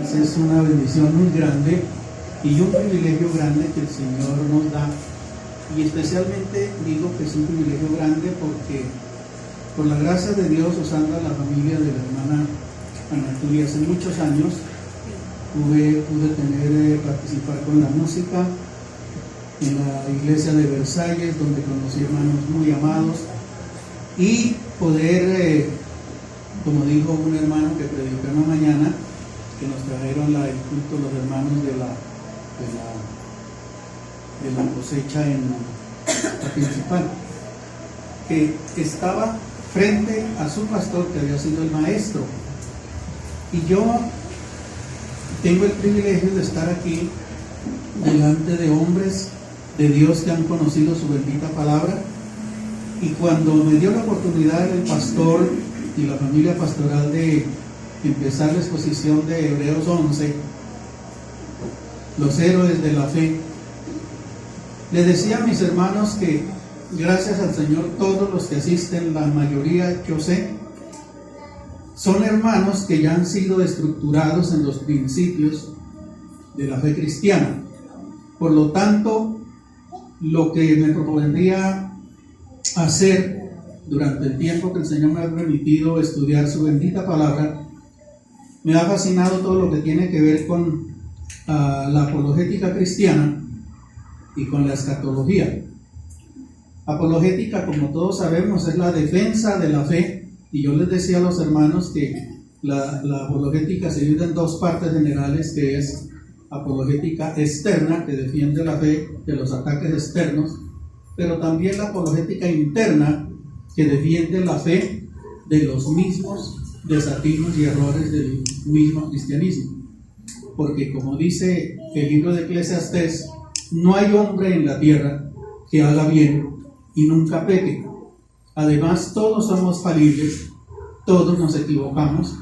Es una bendición muy grande y un privilegio grande que el Señor nos da, y especialmente digo que es un privilegio grande porque por la gracia de Dios, usando a la familia de la hermana Ana Tulia hace muchos años, pude participar con la música en la iglesia de Versalles, donde conocí hermanos muy amados, y poder, como dijo un hermano que predicó en la mañana, que nos trajeron el culto los hermanos de la cosecha en la principal, que estaba frente a su pastor, que había sido el maestro, y yo tengo el privilegio de estar aquí delante de hombres de Dios que han conocido su bendita palabra. Y cuando me dio la oportunidad el pastor y la familia pastoral de empezar la exposición de Hebreos 11, los héroes de la fe, le decía a mis hermanos que gracias al Señor todos los que asisten, la mayoría yo sé, son hermanos que ya han sido estructurados en los principios de la fe cristiana. Por lo tanto, lo que me propondría hacer durante el tiempo que el Señor me ha permitido estudiar su bendita palabra, me ha fascinado todo lo que tiene que ver con la apologética cristiana y con la escatología. Apologética, como todos sabemos, es la defensa de la fe, y yo les decía a los hermanos que la apologética se divide en dos partes generales, que es apologética externa, que defiende la fe de los ataques externos, pero también la apologética interna, que defiende la fe de los mismos desatinos y errores del mismo cristianismo. Porque como dice el libro de Eclesiastés, no hay hombre en la tierra que haga bien y nunca peque. Además, todos somos falibles, todos nos equivocamos.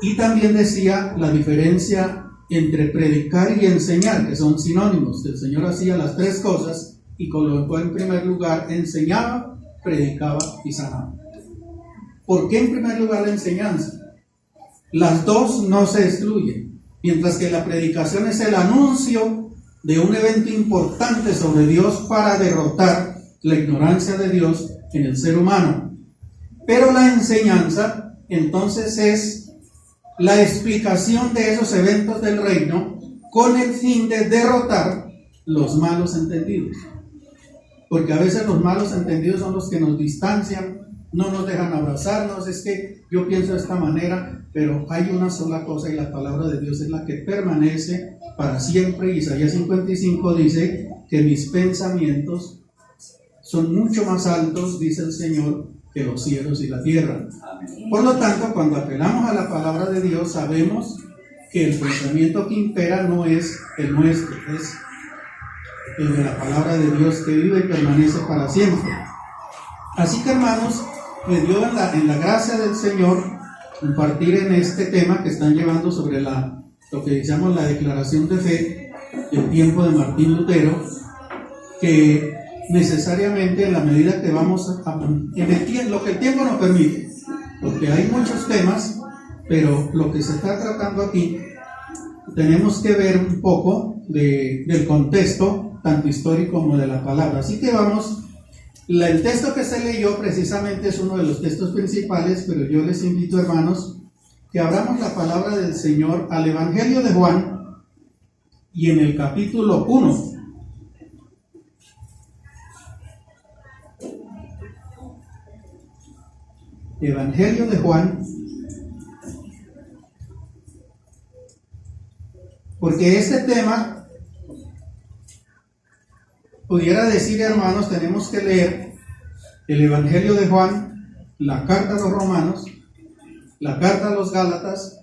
Y también decía la diferencia entre predicar y enseñar, que son sinónimos. El Señor hacía las tres cosas y colocó en primer lugar, enseñaba, predicaba y sanaba. ¿Por qué en primer lugar la enseñanza? Las dos no se excluyen. Mientras que la predicación es el anuncio de un evento importante sobre Dios para derrotar la ignorancia de Dios en el ser humano. Pero la enseñanza entonces es la explicación de esos eventos del reino con el fin de derrotar los malos entendidos. Porque a veces los malos entendidos son los que nos distancian, no nos dejan abrazarnos. Es que yo pienso de esta manera, pero hay una sola cosa, y la palabra de Dios es la que permanece para siempre. Isaías 55 dice que mis pensamientos son mucho más altos, dice el Señor, que los cielos y la tierra. Por lo tanto, cuando apelamos a la palabra de Dios, sabemos que el pensamiento que impera no es el nuestro, es el de la palabra de Dios, que vive y permanece para siempre. Así que, hermanos, me dio en la gracia del Señor compartir en este tema que están llevando sobre lo que llamamos la declaración de fe del tiempo de Martín Lutero, que necesariamente en la medida que vamos lo que el tiempo nos permite, porque hay muchos temas, pero lo que se está tratando aquí tenemos que ver un poco del contexto tanto histórico como de la palabra. Así que vamos, el texto que se leyó precisamente es uno de los textos principales, pero yo les invito, hermanos, que abramos la palabra del Señor al Evangelio de Juan, y en el capítulo 1. Evangelio de Juan, porque este tema, pudiera decir, hermanos, tenemos que leer el Evangelio de Juan, la carta a los Romanos, la carta a los Gálatas,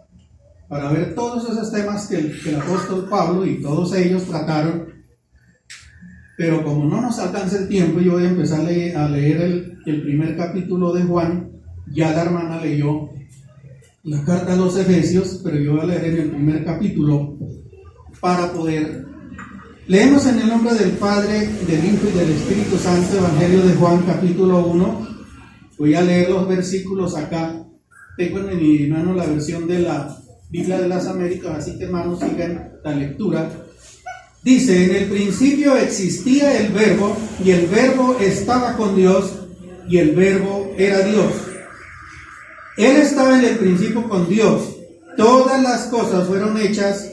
para ver todos esos temas que el apóstol Pablo y todos ellos trataron. Pero como no nos alcanza el tiempo, yo voy a empezar a leer el primer capítulo de Juan. Ya la hermana leyó la carta a los Efesios, pero yo voy a leer en el primer capítulo para poder. Leemos en el nombre del Padre, del Hijo y del Espíritu Santo, Evangelio de Juan, capítulo 1. Voy a leer los versículos acá. Tengo en mi mano la versión de Biblia de las Américas, así que hermanos sigan la lectura. Dice: en el principio existía el Verbo, y el Verbo estaba con Dios, y el Verbo era Dios. Él estaba en el principio con Dios. Todas las cosas fueron hechas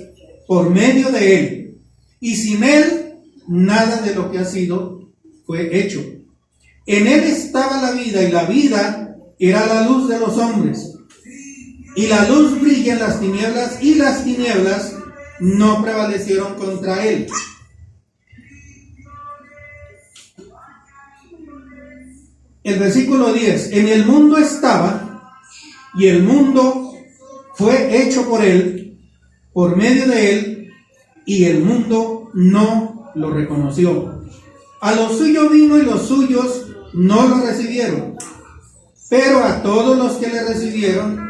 por medio de Él, y sin Él nada de lo que ha sido fue hecho. En Él estaba la vida, y la vida era la luz de los hombres. Y la luz brilla en las tinieblas, y las tinieblas no prevalecieron contra Él. El versículo 10: en el mundo estaba, y el mundo fue hecho por Él, por medio de Él, y el mundo no lo reconoció. A lo suyo vino, y los suyos no lo recibieron. Pero a todos los que le recibieron,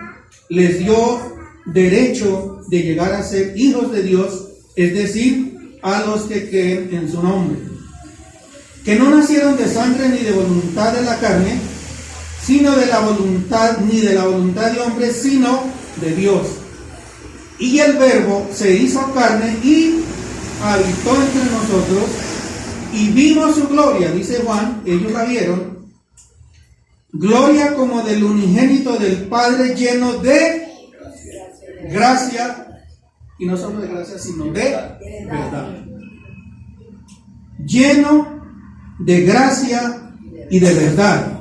les dio derecho de llegar a ser hijos de Dios, es decir, a los que creen en su nombre, que no nacieron de sangre ni de voluntad de la carne, sino de la voluntad, ni de la voluntad de hombre, sino de Dios. Y el Verbo se hizo carne y habitó entre nosotros, y vimos su gloria, dice Juan, ellos la vieron, gloria como del unigénito del Padre, lleno de gracia, y no solo de gracia, sino de verdad. Lleno de gracia y de verdad.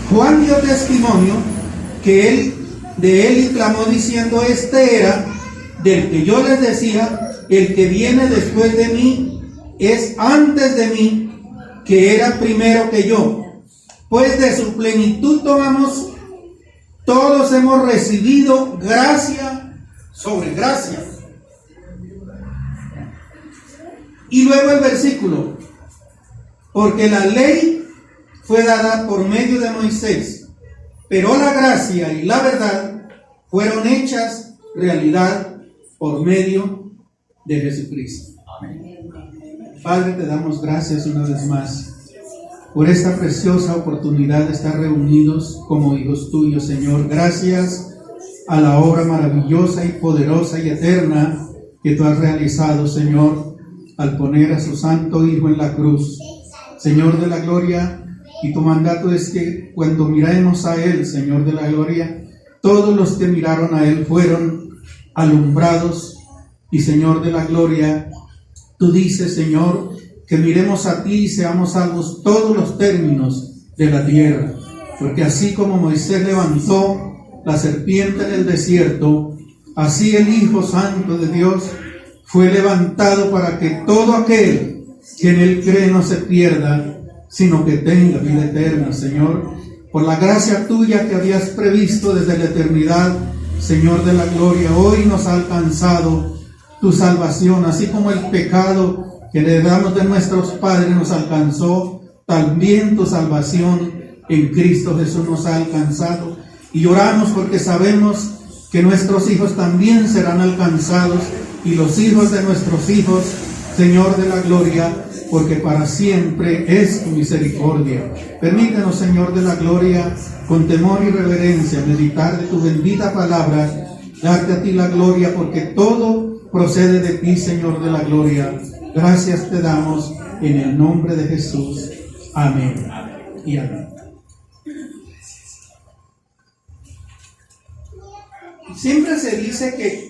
Juan dio testimonio que él, de él, y clamó diciendo: este era, del que yo les decía, el que viene después de mí es antes de mí, que era primero que yo. Pues de su plenitud tomamos, todos hemos recibido gracia sobre gracia. Y luego el versículo: porque la ley fue dada por medio de Moisés, pero la gracia y la verdad fueron hechas realidad por medio de Jesucristo. Amén. Padre, te damos gracias una vez más por esta preciosa oportunidad de estar reunidos como hijos tuyos, Señor. Gracias a la obra maravillosa y poderosa y eterna que tú has realizado, Señor, al poner a su santo Hijo en la cruz. Señor de la gloria, y tu mandato es que cuando miremos a Él, Señor de la gloria, todos los que miraron a Él fueron alumbrados. Y Señor de la gloria, tú dices, Señor, que miremos a ti y seamos salvos todos los términos de la tierra. Porque así como Moisés levantó la serpiente en el desierto, así el Hijo Santo de Dios fue levantado para que todo aquel que en Él cree no se pierda, sino que tenga vida eterna. Señor, por la gracia tuya que habías previsto desde la eternidad, Señor de la gloria, hoy nos ha alcanzado tu salvación, así como el pecado que heredamos de nuestros padres nos alcanzó, también tu salvación en Cristo Jesús nos ha alcanzado. Y oramos porque sabemos que nuestros hijos también serán alcanzados, y los hijos de nuestros hijos, Señor de la gloria, porque para siempre es tu misericordia. Permítenos, Señor de la gloria, con temor y reverencia, meditar de tu bendita palabra, darte a ti la gloria, porque todo procede de ti, Señor de la gloria. Gracias te damos en el nombre de Jesús. Amén y amén. Siempre se dice que,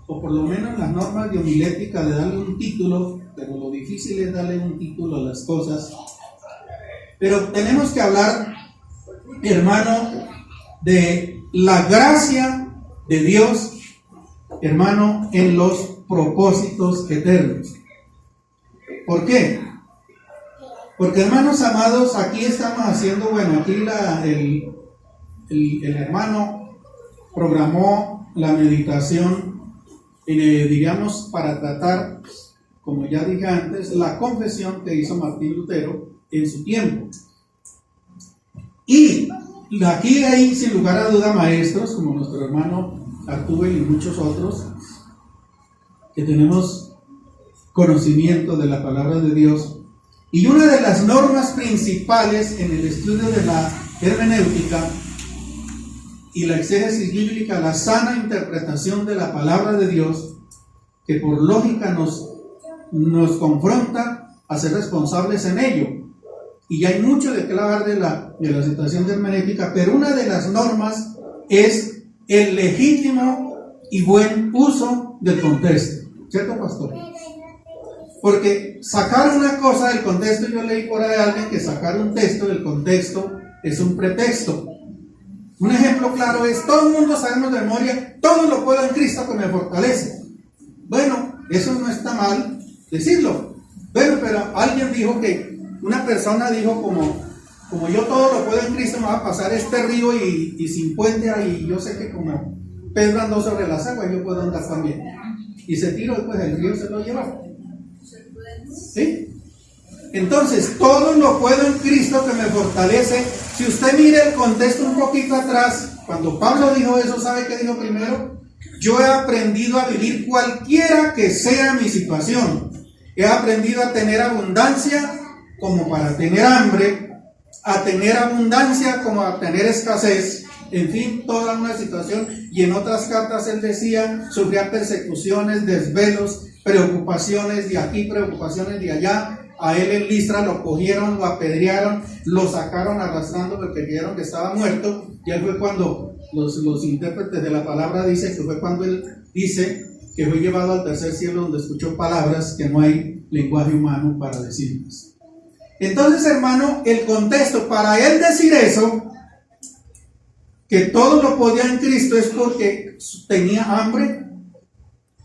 o por lo menos las normas de homilética, de darle un título, pero lo difícil es darle un título a las cosas. Pero tenemos que hablar, hermano, de la gracia de Dios, hermano, en los propósitos eternos. ¿Por qué? Porque, hermanos amados, aquí estamos haciendo, bueno, aquí el hermano programó la meditación, diríamos, para tratar, como ya dije antes, la confesión que hizo Martín Lutero en su tiempo. Y aquí hay, sin lugar a duda, maestros como nuestro hermano Artúbel y muchos otros que tenemos conocimiento de la palabra de Dios. Y una de las normas principales en el estudio de la hermenéutica y la exégesis bíblica, la sana interpretación de la palabra de Dios, que por lógica nos confronta a ser responsables en ello. Y hay mucho de qué hablar de la situación de hermenéutica, pero una de las normas es el legítimo y buen uso del contexto. ¿Cierto, pastor? Porque sacar una cosa del contexto, yo leí por ahí a alguien que sacar un texto del contexto es un pretexto. Un ejemplo claro es, todo el mundo sabemos de memoria, todo lo puedo en Cristo que me fortalece. Bueno, eso no está mal decirlo. Bueno, pero alguien dijo que, una persona dijo como yo todo lo puedo en Cristo, me va a pasar este río y sin puente ahí, yo sé que como Pedro andó sobre las aguas, yo puedo andar también. Y se tiró, después el río se lo llevó. ¿Sí? Entonces, todo lo puedo en Cristo que me fortalece. Si usted mira el contexto un poquito atrás, cuando Pablo dijo eso, ¿sabe qué dijo primero? Yo he aprendido a vivir cualquiera que sea mi situación. He aprendido a tener abundancia como para tener hambre, a tener abundancia como a tener escasez, en fin, toda una situación. Y en otras cartas él decía, sufría persecuciones, desvelos, preocupaciones de aquí, preocupaciones de allá. A él en Listra lo cogieron, lo apedrearon, lo sacaron arrastrando porque creyeron que estaba muerto. Y ahí fue cuando los intérpretes de la palabra dicen que fue cuando él dice que fue llevado al tercer cielo, donde escuchó palabras que no hay lenguaje humano para decirlas. Entonces, hermano, el contexto para él decir eso, que todo lo podía en Cristo, es porque tenía hambre,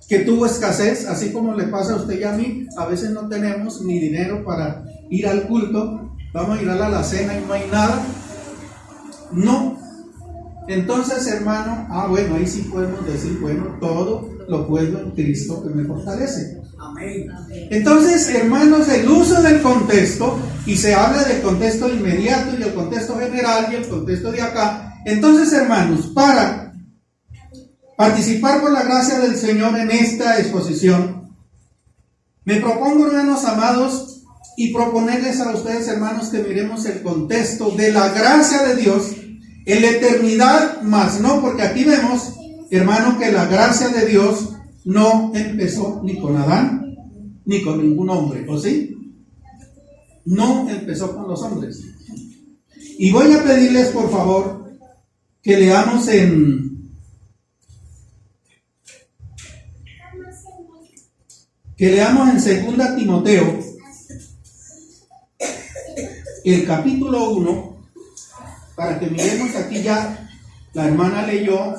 que tuvo escasez, así como le pasa a usted y a mí. A veces no tenemos ni dinero para ir al culto, vamos a ir a la cena y no hay nada. No. Entonces, hermano, bueno, ahí sí podemos decir, bueno, todo lo puedo en Cristo que me fortalece. Amén. Entonces, hermanos, el uso del contexto, y se habla del contexto inmediato y el contexto general y el contexto de acá. Entonces, hermanos, para participar por la gracia del Señor en esta exposición, me propongo, hermanos amados, y proponerles a ustedes, hermanos, que miremos el contexto de la gracia de Dios en la eternidad, más no, porque aquí vemos, hermano, que la gracia de Dios no empezó ni con Adán, ni con ningún hombre, ¿o sí? No empezó con los hombres. Y voy a pedirles, por favor, que leamos en Segunda Timoteo, el capítulo 1, para que miremos aquí ya. La hermana leyó.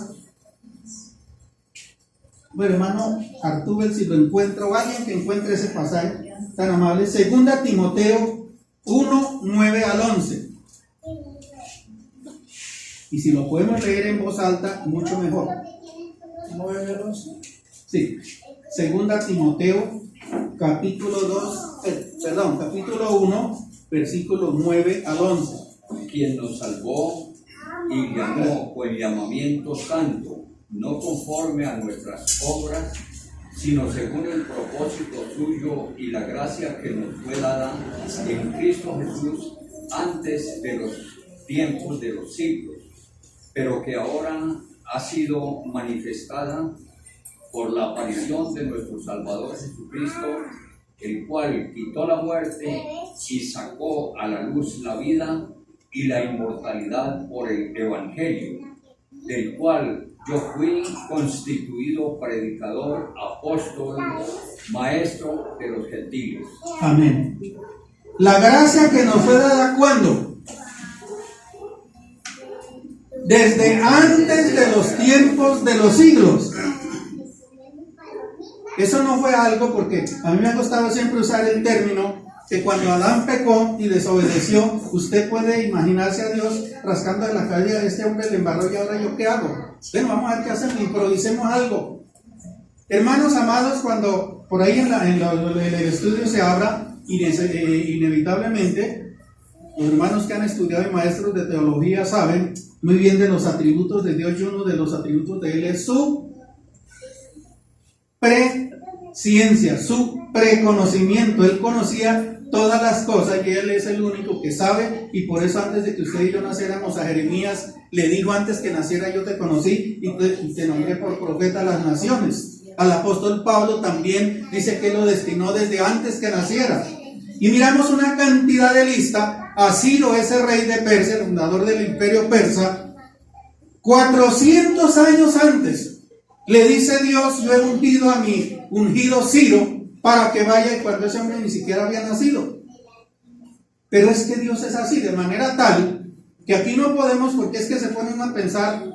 Bueno, hermano Artúbel, si lo encuentro, o alguien que encuentre ese pasaje tan amable. Segunda Timoteo 1, 9 al 11. Y si lo podemos leer en voz alta, mucho mejor. 9 al 11. Sí. Segunda Timoteo, capítulo 1, versículos 9 al 11. Quien nos salvó y llamó con llamamiento santo, no conforme a nuestras obras, sino según el propósito suyo y la gracia que nos fue dada en Cristo Jesús antes de los tiempos de los siglos, pero que ahora ha sido manifestada por la aparición de nuestro Salvador Jesucristo, el cual quitó la muerte y sacó a la luz la vida y la inmortalidad por el Evangelio, del cual yo fui constituido predicador, apóstol, maestro de los gentiles. Amén. La gracia que nos fue dada, ¿cuándo? Desde antes de los tiempos de los siglos. Eso no fue algo, porque a mí me ha costado siempre usar el término que cuando Adán pecó y desobedeció, usted puede imaginarse a Dios rascando en la calle a este hombre, le embarró, y ahora yo qué hago. Bueno, vamos a ver qué hacemos, improvisemos algo. Hermanos amados, cuando por ahí en el estudio se habla, inevitablemente, los hermanos que han estudiado y maestros de teología saben muy bien de los atributos de Dios, y uno de los atributos de Él es su presencia. ciencia, su preconocimiento. Él conocía todas las cosas y Él es el único que sabe, y por eso antes de que usted y yo naciéramos, a Jeremías le dijo: antes que naciera yo te conocí y te nombré por profeta a las naciones. Al apóstol Pablo también dice que lo destinó desde antes que naciera. Y miramos una cantidad de lista. A Ciro, ese rey de Persia, el fundador del imperio persa, 400 años antes, le dice Dios: yo he ungido a mi ungido Ciro para que vaya, y cuando ese hombre ni siquiera había nacido. Pero es que Dios es así, de manera tal que aquí no podemos, porque es que se ponen a pensar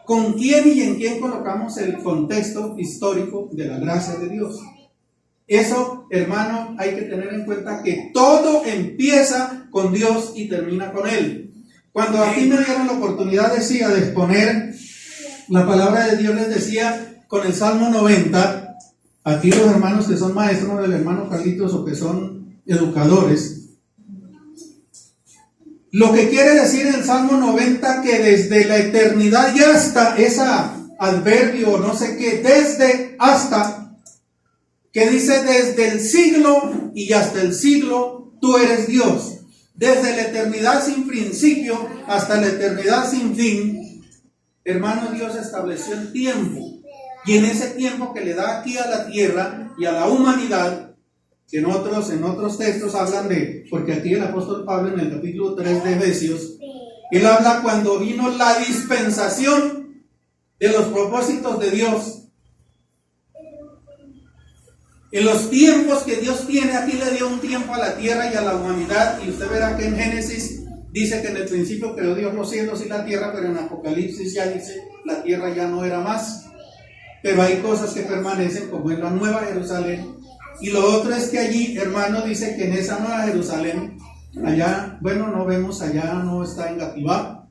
con quién y en quién colocamos el contexto histórico de la gracia de Dios. Eso, hermano, hay que tener en cuenta que todo empieza con Dios y termina con Él. Cuando aquí me dieron la oportunidad, decía, de exponer la palabra de Dios, les decía con el Salmo 90, aquí los hermanos que son maestros del hermano Carlitos o que son educadores, lo que quiere decir el Salmo 90 que desde la eternidad y hasta, esa adverbio no sé qué, desde hasta, que dice desde el siglo y hasta el siglo tú eres Dios. Desde la eternidad sin principio hasta la eternidad sin fin, hermano, Dios estableció el tiempo. Y en ese tiempo que le da aquí a la tierra y a la humanidad, que en otros textos hablan de, porque aquí el apóstol Pablo en el capítulo 3 de Efesios, él habla cuando vino la dispensación de los propósitos de Dios. En los tiempos que Dios tiene, aquí le dio un tiempo a la tierra y a la humanidad, y usted verá que en Génesis dice que en el principio creó Dios los cielos y la tierra, pero en Apocalipsis ya dice la tierra ya no era más. Pero hay cosas que permanecen, como en la Nueva Jerusalén. Y lo otro es que allí, hermano, dice que en esa Nueva Jerusalén, allá, bueno, no vemos, allá no está en Gativá,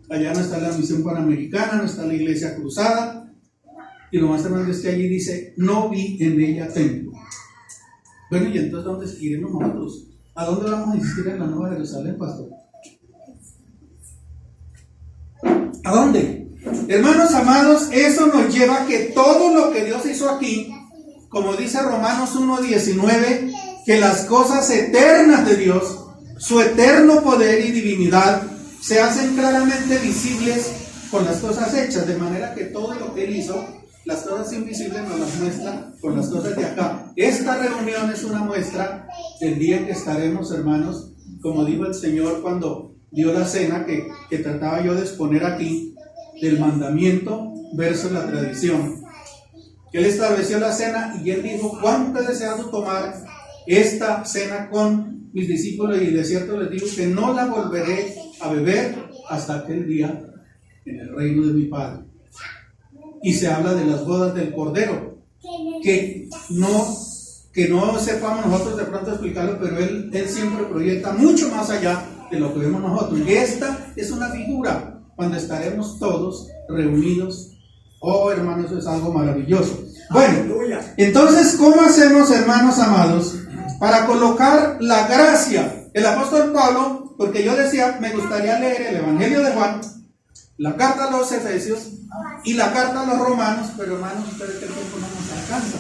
allá no está la misión panamericana, no está la iglesia cruzada. Y lo más tremendo es que allí dice: no vi en ella templo. Bueno, y entonces ¿dónde iremos nosotros? ¿A dónde vamos a asistir en la Nueva Jerusalén, pastor? ¿A dónde? Hermanos amados, eso nos lleva a que todo lo que Dios hizo aquí, como dice Romanos 1:19, que las cosas eternas de Dios, su eterno poder y divinidad, se hacen claramente visibles con las cosas hechas, de manera que todo lo que Él hizo, las cosas invisibles nos las muestra con las cosas de acá. Esta reunión es una muestra del día en que estaremos, hermanos, como dijo el Señor cuando dio la cena que trataba yo de exponer aquí, del mandamiento versus la tradición. Él estableció la cena y Él dijo: ¿cuánto he deseado tomar esta cena con mis discípulos? Y de cierto les digo que no la volveré a beber hasta aquel día en el reino de mi Padre. Y se habla de las bodas del Cordero, que no sepamos nosotros de pronto explicarlo, pero él siempre proyecta mucho más allá de lo que vemos nosotros. Y esta es una figura cuando estaremos todos reunidos. Oh, hermanos, eso es algo maravilloso. Bueno, entonces, ¿cómo hacemos, hermanos amados, para colocar la gracia? El apóstol Pablo, porque yo decía, me gustaría leer el Evangelio de Juan, la carta a los Efesios y la carta a los Romanos, pero hermanos, ustedes que el tiempo no nos alcanza.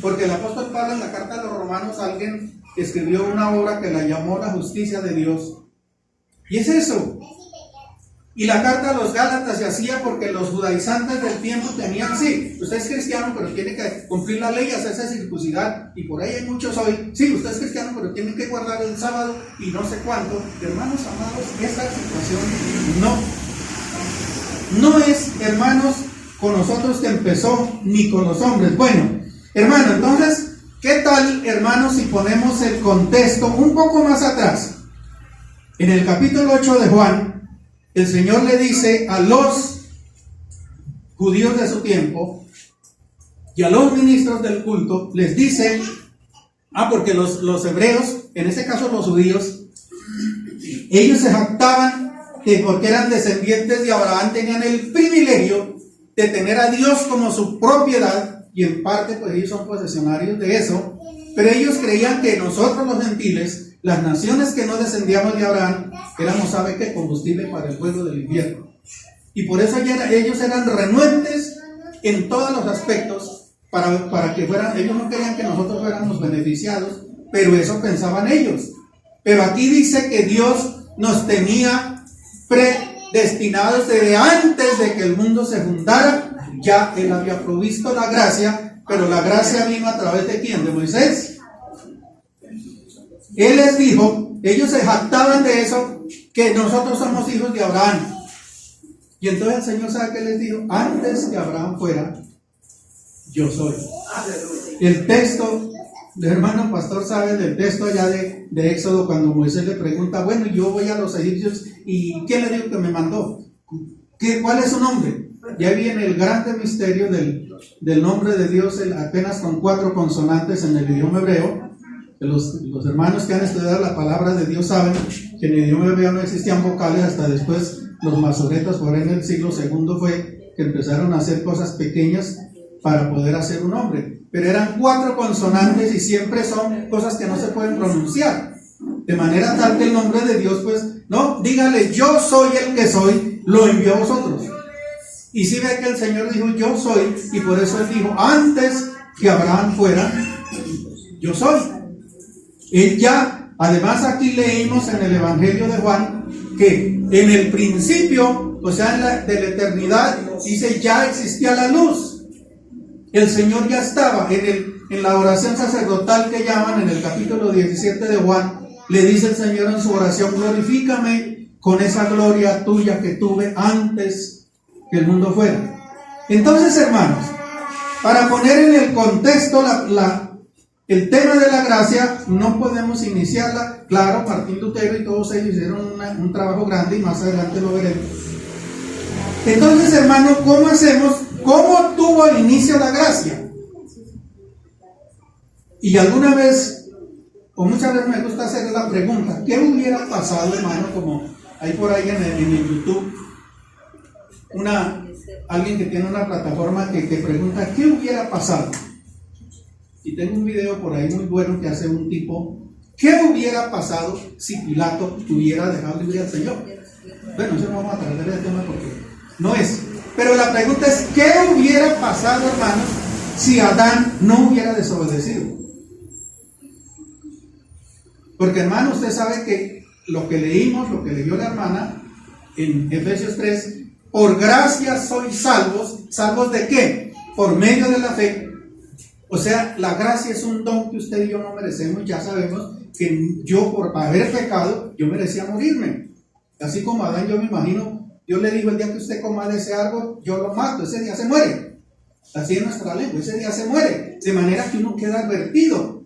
Porque el apóstol Pablo en la carta a los Romanos, alguien escribió una obra que la llamó La justicia de Dios. Y es eso. Y la carta a los Gálatas se hacía porque los judaizantes del tiempo tenían, sí, usted es cristiano, pero tiene que cumplir la ley, hacerse circuncidar, y por ahí hay muchos hoy, sí, usted es cristiano, pero tiene que guardar el sábado y no sé cuánto. Hermanos amados, esa situación no es, hermanos, con nosotros que empezó, ni con los hombres. Bueno, hermano, entonces, ¿qué tal, hermanos, si ponemos el contexto un poco más atrás? En el capítulo 8 de Juan, el Señor le dice a los judíos de su tiempo y a los ministros del culto, les dice, porque los hebreos, en este caso los judíos, ellos se jactaban que porque eran descendientes de Abraham tenían el privilegio de tener a Dios como su propiedad, y en parte pues ellos son posesionarios de eso, pero ellos creían que nosotros los gentiles, las naciones que no descendíamos de Abraham, éramos, ¿sabe qué?, combustible para el fuego del infierno. Y por eso ellos eran renuentes en todos los aspectos para que fueran, ellos no querían que nosotros fuéramos beneficiados, pero eso pensaban ellos. Pero aquí dice que Dios nos tenía predestinados desde antes de que el mundo se fundara. Ya Él había provisto la gracia, pero la gracia vino a través de ¿quién? De Moisés. Él les dijo, ellos se jactaban de eso, que nosotros somos hijos de Abraham. Y entonces el Señor, ¿sabe qué les dijo? Antes que Abraham fuera, yo soy. El texto, el hermano pastor sabe del texto allá de Éxodo, cuando Moisés le pregunta, bueno, yo voy a los egipcios, ¿y quién le dijo que me mandó? ¿Cuál es su nombre? Ya viene el grande misterio del nombre de Dios, apenas con 4 consonantes en el idioma hebreo. Los hermanos que han estudiado la palabra de Dios saben que en el idioma hebreo no existían vocales, hasta después los masoretas, por ahí en el siglo II fue que empezaron a hacer cosas pequeñas para poder hacer un nombre, pero eran 4 consonantes y siempre son cosas que no se pueden pronunciar, de manera tal que el nombre de Dios, pues, no, dígale, yo soy el que soy, lo envió a vosotros. Y si ve que el Señor dijo, yo soy, y por eso Él dijo, antes que Abraham fuera, yo soy. Él ya, además aquí leímos en el Evangelio de Juan, que en el principio, o sea, de la eternidad, dice, ya existía la luz. El Señor ya estaba en la oración sacerdotal que llaman en el capítulo 17 de Juan. Le dice el Señor en su oración, glorifícame con esa gloria tuya que tuve antes que el mundo fuera. Entonces, hermanos, para poner en el contexto el tema de la gracia, no podemos iniciarla. Claro, Martín Lutero y todos ellos hicieron un trabajo grande y más adelante lo veremos. Entonces, hermano, ¿cómo hacemos? ¿Cómo tuvo el inicio la gracia? Y alguna vez, o muchas veces me gusta hacer la pregunta, ¿qué hubiera pasado, hermano? Como hay por ahí en el YouTube, alguien que tiene una plataforma que pregunta, ¿qué hubiera pasado? Y tengo un video por ahí muy bueno que hace un tipo, ¿qué hubiera pasado si Pilato hubiera dejado libre al Señor? Bueno, eso no vamos a tratar el tema porque no es. Pero la pregunta es, ¿qué hubiera pasado, hermanos, si Adán no hubiera desobedecido? Porque, hermano, usted sabe que lo que leímos, lo que leyó la hermana en Efesios 3, por gracia sois salvos. ¿Salvos de qué? Por medio de la fe. O sea, la gracia es un don que usted y yo no merecemos. Ya sabemos que yo, por haber pecado, yo merecía morirme. Así como Adán, yo me imagino, Dios le dijo, el día que usted coma de ese árbol, yo lo mato, ese día se muere. Así es nuestra lengua, ese día se muere. De manera que uno queda advertido.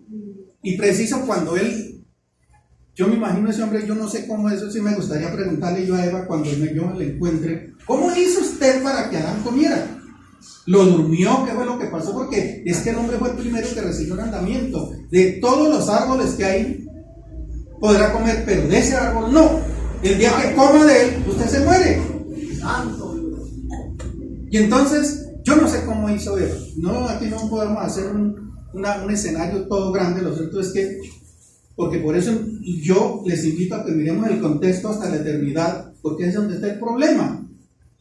Y preciso cuando yo me imagino ese hombre, yo no sé cómo eso, sí me gustaría preguntarle yo a Eva cuando yo me le encuentre, ¿cómo hizo usted para que Adán comiera? ¿Lo durmió? ¿Qué fue lo que pasó? Porque es que el hombre fue el primero que recibió el mandamiento. De todos los árboles que hay, podrá comer, pero de ese árbol no. El día que coma de él, usted se muere. Y entonces, yo no sé cómo hizo Eva. No, aquí no podemos hacer un escenario todo grande. Lo cierto es que, porque por eso yo les invito a que miremos el contexto hasta la eternidad, porque es donde está el problema.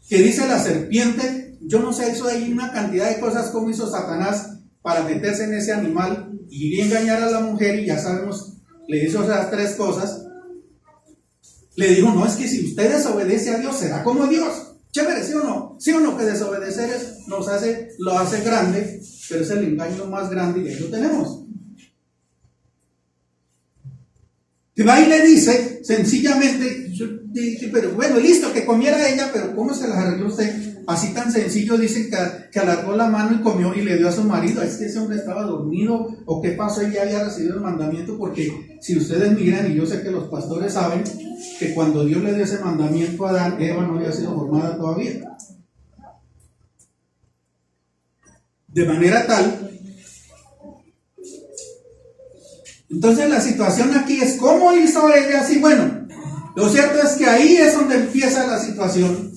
Que dice la serpiente, yo no sé, hizo ahí una cantidad de cosas como hizo Satanás para meterse en ese animal y engañar a la mujer, y ya sabemos, le hizo esas 3 cosas. Le dijo, no, es que si usted desobedece a Dios, será como Dios. Chévere, ¿sí o no? ¿Sí o no? Que desobedecer lo hace grande, pero es el engaño más grande y ahí lo tenemos. Y va y le dice, sencillamente, yo dije, pero bueno, listo, que comiera ella, pero ¿cómo se las arregló usted? Así tan sencillo, dicen que alargó la mano y comió y le dio a su marido. Es que ese hombre estaba dormido, o qué pasó, ella había recibido el mandamiento, porque si ustedes miran, y yo sé que los pastores saben, que cuando Dios le dio ese mandamiento a Adán, Eva no había sido formada todavía. De manera tal, entonces la situación aquí es, ¿cómo hizo ella así? Bueno, lo cierto es que ahí es donde empieza la situación,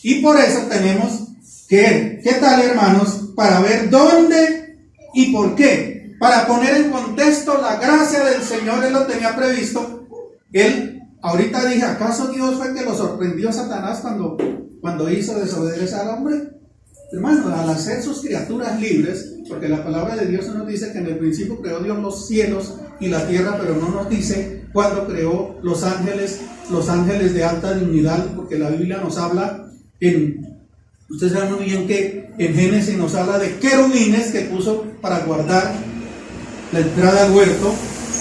y por eso tenemos que, ¿qué tal, hermanos? Para ver dónde y por qué, para poner en contexto la gracia del Señor. Él lo tenía previsto. Él, ahorita dije, ¿acaso Dios fue que lo sorprendió a Satanás cuando hizo desobedecer al hombre? Hermano, al hacer sus criaturas libres, porque la palabra de Dios nos dice que en el principio creó Dios los cielos y la tierra, pero no nos dice cuándo creó los ángeles de alta dignidad, porque la Biblia nos habla ustedes saben muy bien que en Génesis nos habla de querubines que puso para guardar la entrada al huerto.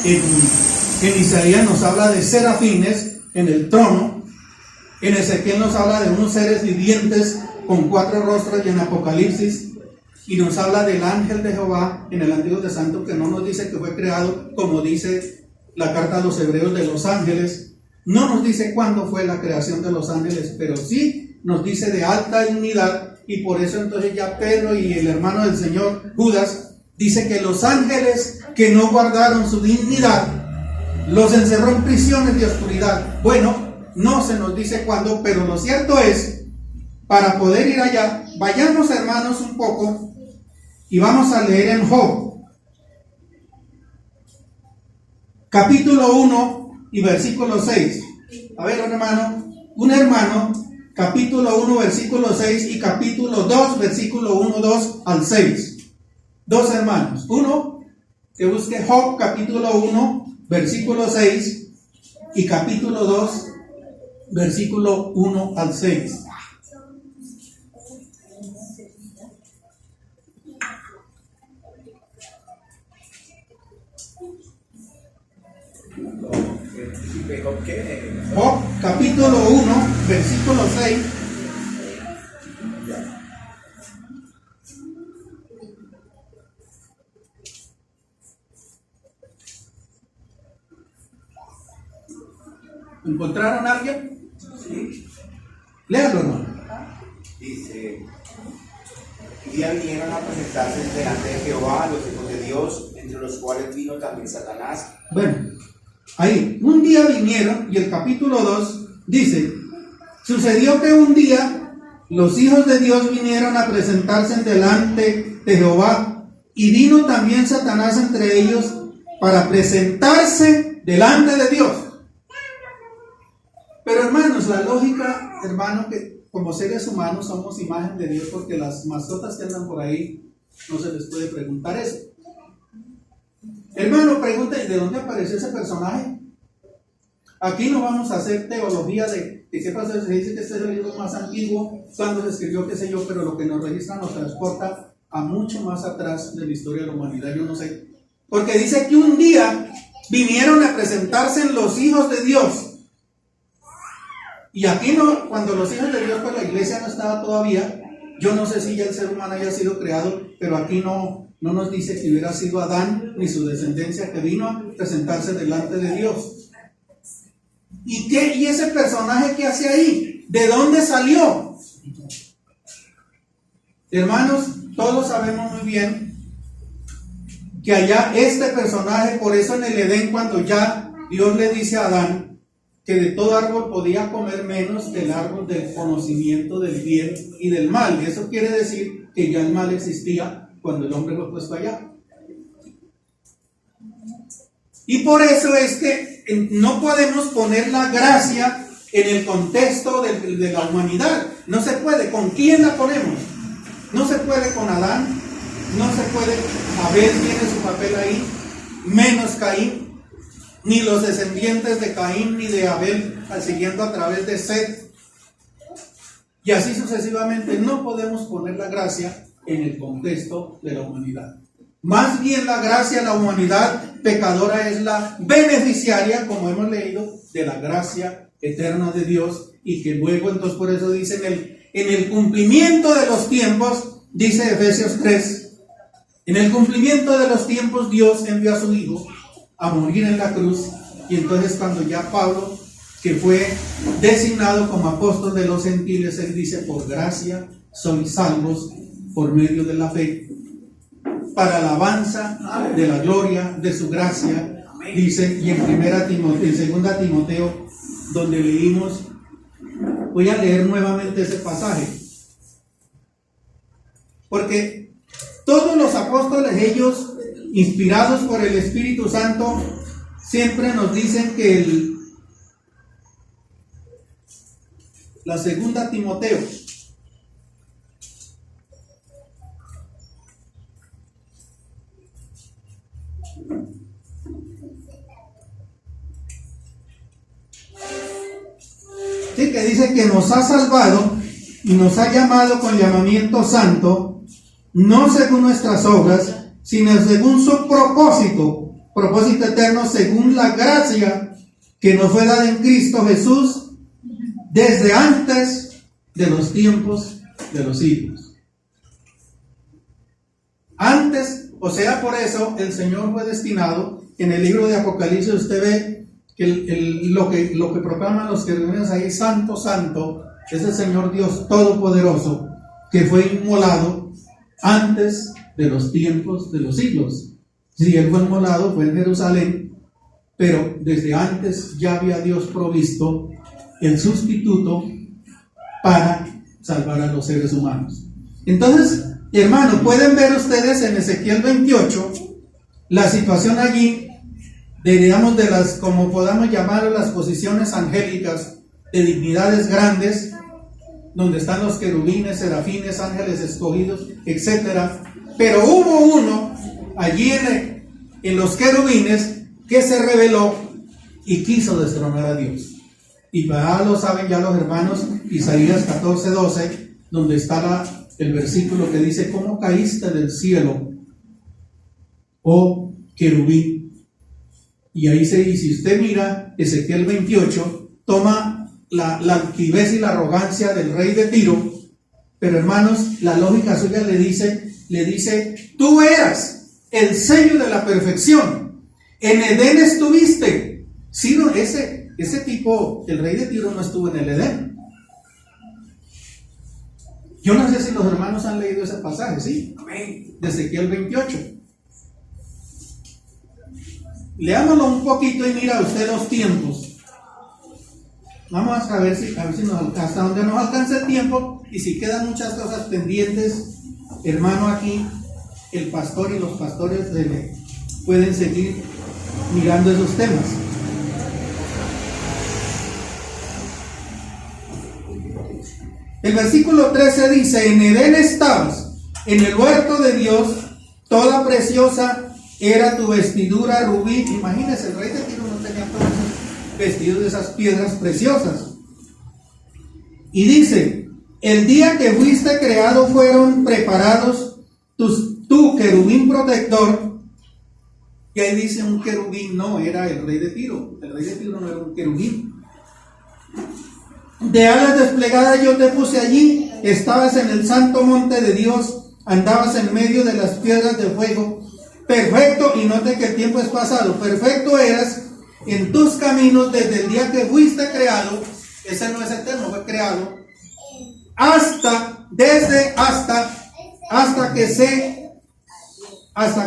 En Isaías nos habla de serafines en el trono. En Ezequiel nos habla de unos seres vivientes con 4 rostros, y en Apocalipsis y nos habla del ángel de Jehová en el Antiguo Testamento, que no nos dice que fue creado como dice la carta a los hebreos de los ángeles. No nos dice cuándo fue la creación de los ángeles, pero sí nos dice de alta dignidad, y por eso entonces ya Pedro y el hermano del Señor, Judas, dice que los ángeles que no guardaron su dignidad los encerró en prisiones de oscuridad. Bueno, no se nos dice cuándo, pero lo cierto es, para poder ir allá, vayamos, hermanos, un poco y vamos a leer en Job, capítulo 1 y versículo 6. A ver, un hermano, capítulo 1, versículo 6 y capítulo 2, versículo 1, 2 al 6. Dos hermanos. Uno que busque Job, capítulo 1, versículo 6 y capítulo 2, versículo 1 al 6. Job, capítulo 1, versículo 6. ¿Encontraron a alguien? Sí. Léalo, hermano. Dice: un día vinieron a presentarse delante de Jehová los hijos de Dios, entre los cuales vino también Satanás. Bueno, ahí, un día vinieron, y el capítulo 2 dice: sucedió que un día los hijos de Dios vinieron a presentarse delante de Jehová, y vino también Satanás entre ellos para presentarse delante de Dios. Pero hermanos, la lógica, hermano, que como seres humanos somos imagen de Dios, porque las mascotas que andan por ahí no se les puede preguntar eso. Hermano, pregunta: ¿de dónde apareció ese personaje? Aquí no vamos a hacer teología de qué pasó. Se dice que este es el libro más antiguo, cuando se escribió, qué sé yo, pero lo que nos registra nos transporta a mucho más atrás de la historia de la humanidad, yo no sé. Porque dice que un día vinieron a presentarse los hijos de Dios. Y aquí no, cuando los hijos de Dios, pues la iglesia no estaba todavía. Yo no sé si ya el ser humano haya sido creado, pero aquí no nos dice que hubiera sido Adán ni su descendencia que vino a presentarse delante de Dios. ¿Y ese personaje qué hace ahí? ¿De dónde salió? Hermanos, todos sabemos muy bien que allá este personaje, por eso en el Edén, cuando ya Dios le dice a Adán que de todo árbol podía comer menos del árbol del conocimiento del bien y del mal. Y eso quiere decir que ya el mal existía cuando el hombre fue puesto allá. Y por eso es que no podemos poner la gracia en el contexto de la humanidad. No se puede. ¿Con quién la ponemos? No se puede con Adán, no se puede. Abel tiene su papel ahí, menos Caín. Ni los descendientes de Caín ni de Abel, siguiendo a través de Set. Y así sucesivamente. No podemos poner la gracia en el contexto de la humanidad. Más bien la gracia, la humanidad pecadora es la beneficiaria, como hemos leído, de la gracia eterna de Dios. Y que luego, entonces, por eso dice en el cumplimiento de los tiempos, dice Efesios 3, en el cumplimiento de los tiempos Dios envió a su Hijo a morir en la cruz. Y entonces cuando ya Pablo, que fue designado como apóstol de los gentiles, él dice: por gracia sois salvos por medio de la fe, para alabanza de la gloria de su gracia. Dice, y en 2 Timoteo, donde leímos, voy a leer nuevamente ese pasaje, porque todos los apóstoles, ellos inspirados por el Espíritu Santo, siempre nos dicen que la 2 Timoteo, dice que nos ha salvado y nos ha llamado con llamamiento santo, no según nuestras obras, sino según su propósito eterno, según la gracia que nos fue dada en Cristo Jesús desde antes de los tiempos de los siglos. Antes, o sea, por eso el Señor fue destinado. En el libro de Apocalipsis usted ve que lo que proclaman los querubines ahí, santo, santo, es el Señor Dios Todopoderoso, que fue inmolado antes de los tiempos de los siglos. Si Él fue inmolado, fue en Jerusalén, pero desde antes ya había Dios provisto el sustituto para salvar a los seres humanos. Entonces, hermano, pueden ver ustedes en Ezequiel 28 la situación allí, digamos, de las, como podamos llamar, las posiciones angélicas de dignidades grandes, donde están los querubines, serafines, ángeles escogidos, etc. Pero hubo uno allí en los querubines que se rebeló y quiso destronar a Dios. Y ya lo saben ya los hermanos, Isaías 14:12, donde está el versículo que dice: ¿cómo caíste del cielo, oh querubín? Y ahí si usted mira Ezequiel 28, toma la altivez y la arrogancia del rey de Tiro, pero hermanos, la lógica suya le dice: tú eras el sello de la perfección, en Edén estuviste. Sí, no, ese tipo, el rey de Tiro, no estuvo en el Edén. Yo no sé si los hermanos han leído ese pasaje, ¿sí? Amén. De Ezequiel 28. Leámoslo un poquito y mira usted los tiempos. Vamos a ver si hasta donde nos alcance el tiempo, y si quedan muchas cosas pendientes, hermano, aquí el pastor y los pastores pueden seguir mirando esos temas. El versículo 13 dice: en Edén estabas, en el huerto de Dios, toda preciosa era tu vestidura rubí. Imagínense, el rey de Tiro no tenía todos esos vestidos de esas piedras preciosas. Y dice: el día que fuiste creado fueron preparados tu querubín protector. Y ahí dice un querubín, no era el rey de Tiro. El rey de Tiro no era un querubín. De alas desplegadas yo te puse allí, estabas en el santo monte de Dios, andabas en medio de las piedras de fuego. Perfecto, y note que el tiempo es pasado, perfecto eras en tus caminos desde el día que fuiste creado. Ese no es eterno, fue creado hasta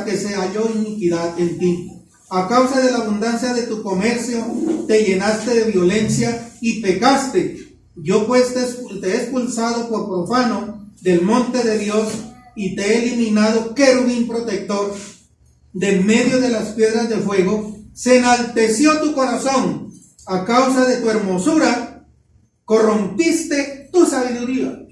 que se halló iniquidad en ti. A causa de la abundancia de tu comercio te llenaste de violencia y pecaste. Yo pues te he expulsado por profano del monte de Dios y te he eliminado querubín protector de medio de las piedras de fuego. Se enalteció tu corazón a causa de tu hermosura, corrompiste tu sabiduría.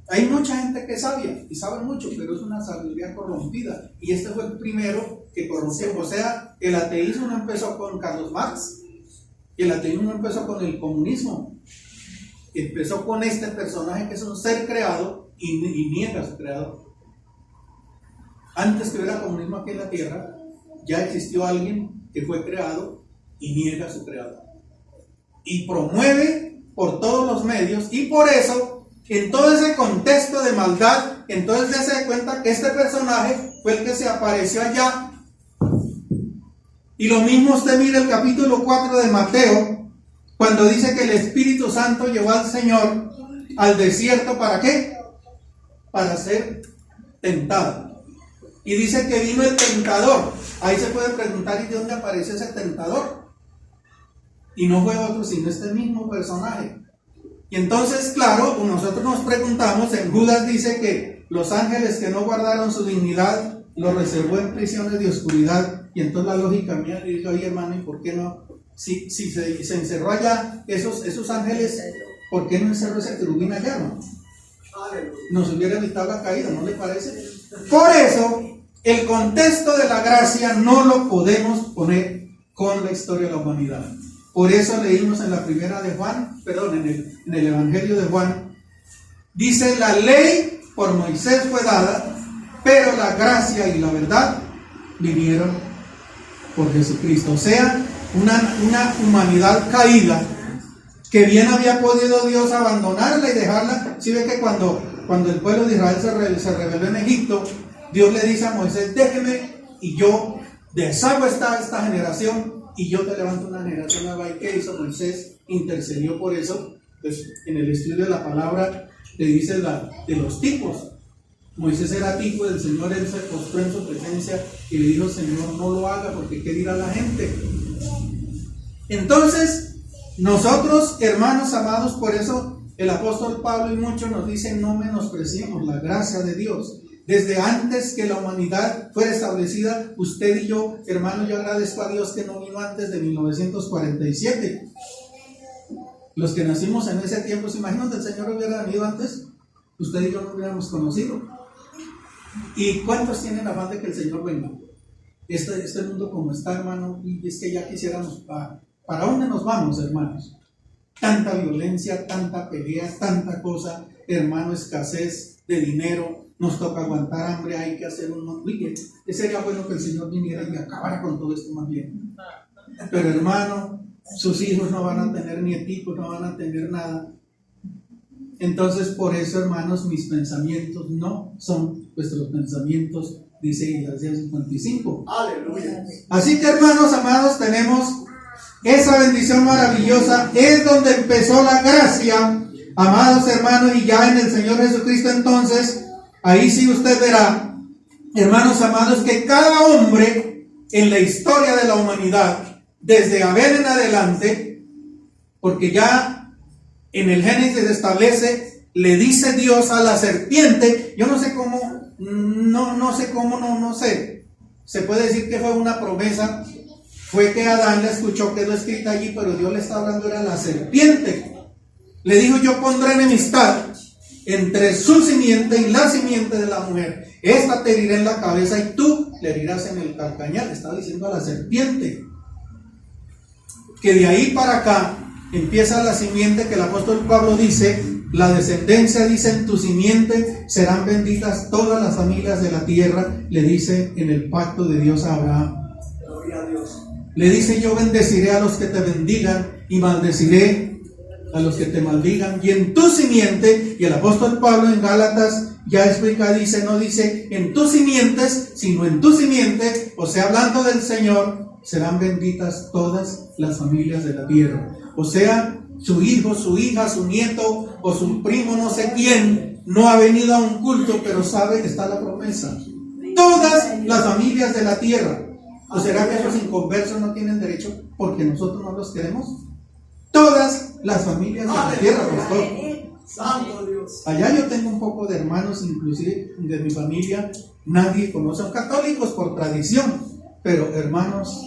Hay mucha gente que es sabia y sabe mucho, pero es una sabiduría corrompida. Y este fue el primero que corrompió. O sea, el ateísmo no empezó con Carlos Marx, el ateísmo no empezó con el comunismo. Empezó con este personaje que es un ser creado y niega a su creador. Antes que hubiera comunismo aquí en la tierra, ya existió alguien que fue creado y niega a su creador. Y promueve por todos los medios, y por eso, en todo ese contexto de maldad, entonces se da cuenta que este personaje fue el que se apareció allá. Y lo mismo usted mira el capítulo 4 de Mateo, cuando dice que el Espíritu Santo llevó al Señor al desierto. ¿Para qué? Para ser tentado. Y dice que vino el tentador. Ahí se puede preguntar: ¿y de dónde apareció ese tentador? Y no fue otro sino este mismo personaje. Y entonces, claro, nosotros nos preguntamos, en Judas dice que los ángeles que no guardaron su dignidad los reservó en prisiones de oscuridad. Y entonces la lógica mía dice: oye, hermano, ¿y por qué no? Si se encerró allá esos ángeles, ¿por qué no encerró ese querubín allá, no? Nos hubiera evitado la caída, ¿no le parece? Por eso, el contexto de la gracia no lo podemos poner con la historia de la humanidad. Por eso leímos en la primera de Juan, perdón, en el Evangelio de Juan, dice: la ley por Moisés fue dada, pero la gracia y la verdad vinieron por Jesucristo. O sea, una humanidad caída, que bien había podido Dios abandonarla y dejarla. Si ve que cuando el pueblo de Israel se rebeló en Egipto, Dios le dice a Moisés: déjeme y yo deshago esta generación y yo te levanto una generación nueva. ¿Y qué hizo Moisés? Intercedió por eso. Pues en el estudio de la palabra le dice de los tipos. Moisés era tipo del Señor, él se postró en su presencia y le dijo: Señor, no lo haga, porque ¿qué dirá la gente? Entonces, nosotros, hermanos amados, por eso el apóstol Pablo y muchos nos dicen: no menospreciemos la gracia de Dios. Desde antes que la humanidad fuera establecida, usted y yo, hermanos, yo agradezco a Dios que no vino antes de 1947. Los que nacimos en ese tiempo, ¿se imaginan que el Señor hubiera venido antes? Usted y yo no hubiéramos conocido. ¿Y cuántos tienen afán de que el Señor venga? Este mundo como está, hermano, y es que ya quisiéramos, ¿para dónde nos vamos, hermanos? Tanta violencia, tanta pelea, tanta cosa, hermano, escasez de dinero, nos toca aguantar hambre, hay que hacer un... Sería bueno que el Señor viniera y acabara con todo esto más bien. Pero hermano, sus hijos no van a tener nieticos, no van a tener nada. Entonces, por eso, hermanos, mis pensamientos no son vuestros pensamientos, dice Isaías 55. Aleluya. Así que, hermanos amados, tenemos esa bendición maravillosa. Es donde empezó la gracia, amados hermanos, y ya en el Señor Jesucristo. Entonces, ahí sí usted verá, hermanos amados, que cada hombre en la historia de la humanidad, desde Abel en adelante, porque ya en el Génesis establece, le dice Dios a la serpiente, yo no sé cómo, no sé, se puede decir que fue una promesa, fue que Adán la escuchó, quedó escrita allí, pero Dios le está hablando, era la serpiente. Le dijo: yo pondré enemistad entre su simiente y la simiente de la mujer, esta te herirá en la cabeza y tú le herirás en el calcañar. Está diciendo a la serpiente. Que de ahí para acá empieza la simiente, que el apóstol Pablo dice: la descendencia, dice, en tu simiente serán benditas todas las familias de la tierra. Le dice en el pacto de Dios a Abraham. Gloria a Dios. Le dice: yo bendeciré a los que te bendigan y maldeciré a los que te maldigan. Y en tu simiente, y el apóstol Pablo en Gálatas ya explica, dice, no dice en tus simientes, sino en tu simiente, o sea, hablando del Señor, serán benditas todas las familias de la tierra. O sea, su hijo, su hija, su nieto o su primo, no sé quién, no ha venido a un culto, pero sabe que está la promesa. Todas las familias de la tierra. ¿O será que esos inconversos no tienen derecho porque nosotros no los queremos? Todas las familias de la tierra, pastor. Santo Dios. Allá yo tengo un poco de hermanos, inclusive de mi familia, nadie conoce, son católicos por tradición, pero hermanos,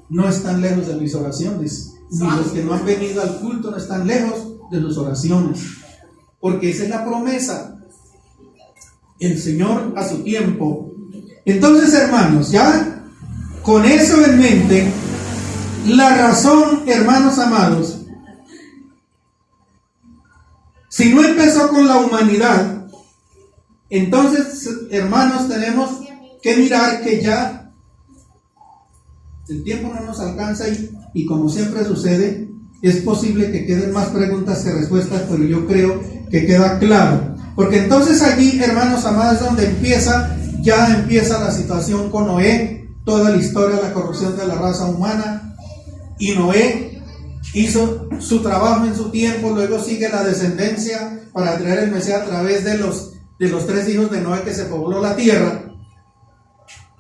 no están lejos de mis oraciones, ni los que no han venido al culto no están lejos de sus oraciones, porque esa es la promesa, el Señor a su tiempo. Entonces, hermanos, ya con eso en mente, la razón, hermanos amados, si no empezó con la humanidad, entonces, hermanos, tenemos que mirar que ya el tiempo no nos alcanza y como siempre sucede, es posible que queden más preguntas que respuestas, pero yo creo que queda claro. Porque entonces allí, hermanos amados, es donde ya empieza la situación con Noé, toda la historia de la corrupción de la raza humana, y Noé hizo su trabajo en su tiempo, luego sigue la descendencia para traer el Mesías a través de los 3 hijos de Noé que se pobló la tierra,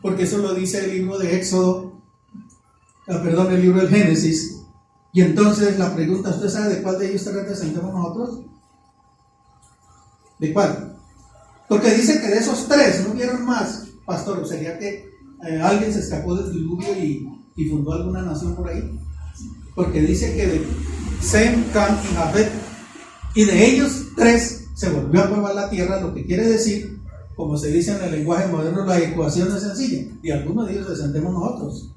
porque eso lo dice el libro de Éxodo, el libro del Génesis. Y entonces la pregunta, ¿usted sabe de cuál de ellos representamos nosotros? ¿De cuál? Porque dice que de esos 3 no hubieron más, pastor. ¿Sería que alguien se escapó del diluvio y fundó alguna nación por ahí? Porque dice que de Sem, Cam y Jafet, y de ellos 3 se volvió a probar la tierra, lo que quiere decir, como se dice en el lenguaje moderno, la ecuación es sencilla, y algunos de ellos descendemos nosotros.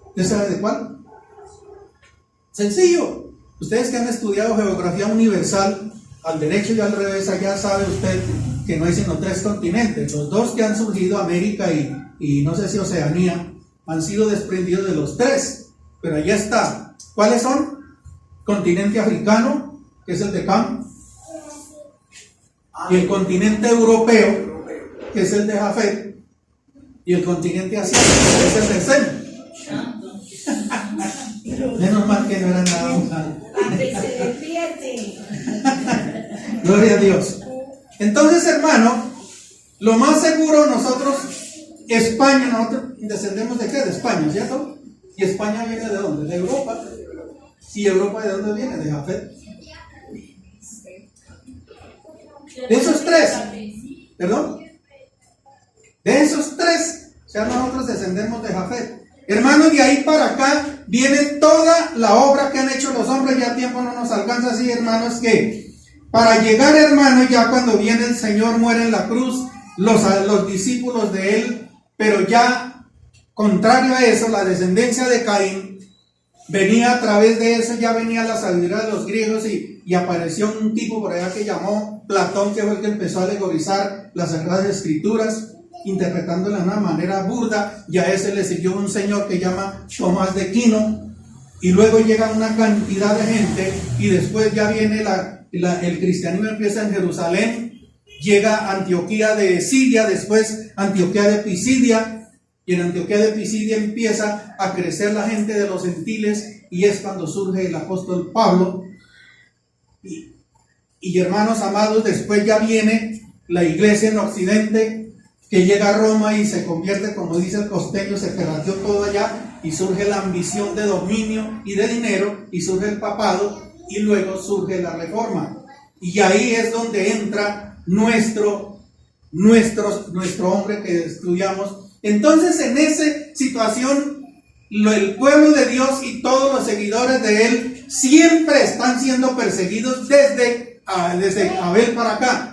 ¿Usted sabe de cuál? Sencillo. Ustedes que han estudiado geografía universal, al derecho y al revés, allá sabe usted que no hay sino 3 continentes. Los 2 que han surgido, América y no sé si Oceanía, han sido desprendidos de los 3. Pero allá está. ¿Cuáles son? Continente africano, que es el de Cam, y el continente europeo, que es el de Jafet, y el continente asiático, que es el de Sem. Menos mal que no era nada mal. Gloria a Dios. Entonces, hermano, lo más seguro nosotros, España, nosotros descendemos de qué? De España, ¿cierto? ¿Y España viene de dónde? De Europa. ¿Y Europa de dónde viene? De Jafet. De esos 3, ¿perdón? De esos 3, o sea, nosotros descendemos de Jafet. Hermanos, de ahí para acá viene toda la obra que han hecho los hombres. Ya tiempo no nos alcanza así, hermanos, que para llegar, hermanos, ya cuando viene el Señor, muere en la cruz, los discípulos de él, pero ya contrario a eso, la descendencia de Caín venía a través de eso, ya venía la sabiduría de los griegos y apareció un tipo por allá que llamó Platón, que fue el que empezó a alegorizar las Sagradas Escrituras, interpretándola de una manera burda, y a ese le siguió un señor que llama Tomás de Aquino, y luego llega una cantidad de gente, y después ya viene el cristianismo empieza en Jerusalén, llega Antioquía de Siria, después Antioquía de Pisidia, y en Antioquía de Pisidia empieza a crecer la gente de los gentiles, y es cuando surge el apóstol Pablo, y hermanos amados, después ya viene la iglesia en Occidente, que llega a Roma y se convierte, como dice el costeño, se perrateó todo allá, y surge la ambición de dominio y de dinero, y surge el papado, y luego surge la reforma, y ahí es donde entra nuestro hombre que estudiamos. Entonces, en esa situación, el pueblo de Dios y todos los seguidores de él siempre están siendo perseguidos desde Abel para acá.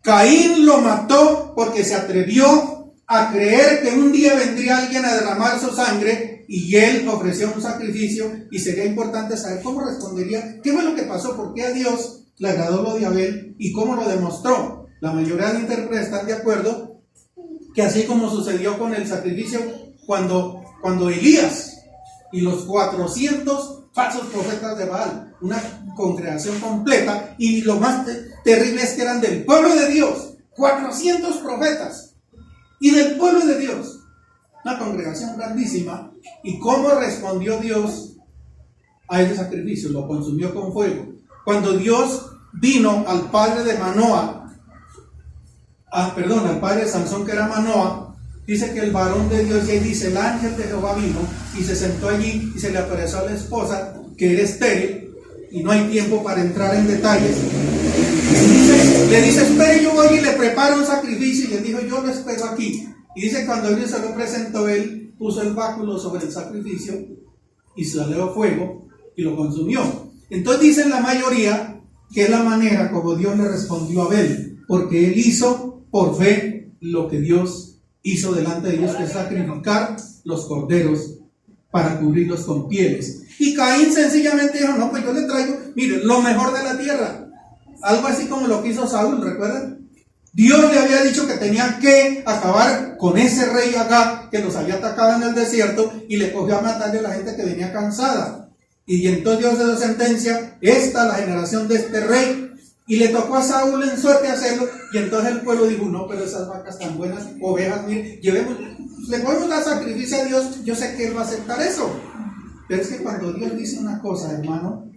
Caín lo mató porque se atrevió a creer que un día vendría alguien a derramar su sangre, y él ofreció un sacrificio, y sería importante saber cómo respondería, qué fue lo que pasó, por qué a Dios le agradó lo de Abel y cómo lo demostró. La mayoría de intérpretes están de acuerdo que así como sucedió con el sacrificio cuando Elías y los 400 falsos profetas de Baal, una congregación completa, y lo más terrible es que eran del pueblo de Dios, 400 profetas, y del pueblo de Dios, una congregación grandísima. ¿Y cómo respondió Dios a ese sacrificio? Lo consumió con fuego. Cuando Dios vino al padre de Manoah, al padre de Sansón, que era Manoah, dice que el varón de Dios, y ahí dice, el ángel de Jehová vino y se sentó allí y se le apareció a la esposa, que era estéril, y no hay tiempo para entrar en detalles. Le dice, espere, yo voy y le preparo un sacrificio, y él dijo, yo lo espero aquí. Y dice, cuando él se lo presentó, él puso el báculo sobre el sacrificio y salió fuego y lo consumió. Entonces dicen la mayoría que es la manera como Dios le respondió a Abel, porque él hizo por fe lo que Dios hizo delante de Dios, que es sacrificar los corderos para cubrirlos con pieles. Y Caín sencillamente dijo, no, pues yo le traigo, mire, lo mejor de la tierra. Algo así como lo que hizo Saúl, ¿recuerdan? Dios le había dicho que tenía que acabar con ese rey acá, que los había atacado en el desierto, y le cogió a matarle a la gente que venía cansada. Y entonces Dios dio sentencia, esta es la generación de este rey, y le tocó a Saúl en suerte hacerlo, y entonces el pueblo dijo, no, pero esas vacas tan buenas, ovejas, mire, llevemos, le podemos dar sacrificio a Dios, yo sé que Él va a aceptar eso. Pero es que cuando Dios dice una cosa, hermano,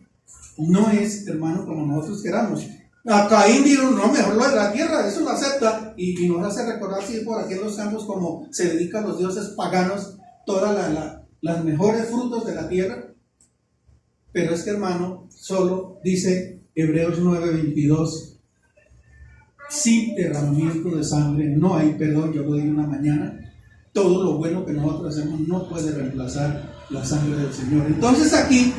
no es, hermano, como nosotros queramos. A Caín dijo, no, mejor lo de la tierra, eso lo acepta, y nos hace recordar si por aquí en los campos, como se dedican los dioses paganos, todas las mejores frutos de la tierra. Pero es que, hermano, solo dice Hebreos 9:22, sin derramamiento de sangre no hay perdón. Yo lo dije una mañana, todo lo bueno que nosotros hacemos no puede reemplazar la sangre del Señor. Entonces aquí,